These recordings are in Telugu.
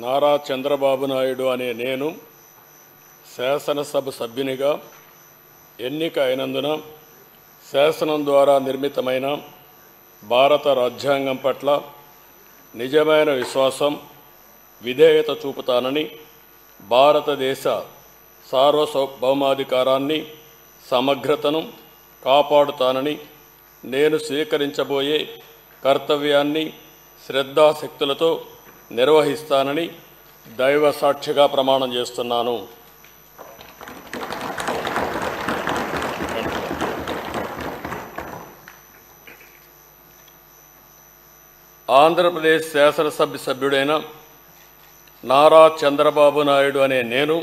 నారా చంద్రబాబు నాయుడు అనే నేను శాసనసభ సభ్యునిగా ఎన్నిక అయినందున శాసనం ద్వారా నిర్మితమైన భారత రాజ్యాంగం పట్ల నిజమైన విశ్వాసం, విధేయత చూపుతానని, భారతదేశ సార్వభౌమాధికారాన్ని, సమగ్రతను కాపాడుతానని, నేను స్వీకరించబోయే కర్తవ్యాన్ని శ్రద్ధాశక్తులతో నిర్వహిస్తానని దైవ సాక్షిగా ప్రమాణం చేస్తున్నాను. ఆంధ్రప్రదేశ్ శాసనసభ సభ్యుడైన నారా చంద్రబాబు నాయుడు అనే నేను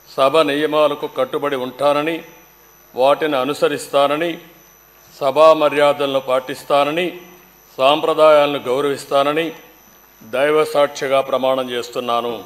సభ నియమాలకు కట్టుబడి ఉంటానని, వాటిని అనుసరిస్తానని, సభా మర్యాదలను పాటిస్తానని, సాంప్రదాయాలను గౌరవిస్తానని దైవ సాక్షిగా ప్రమాణం చేస్తున్నాను.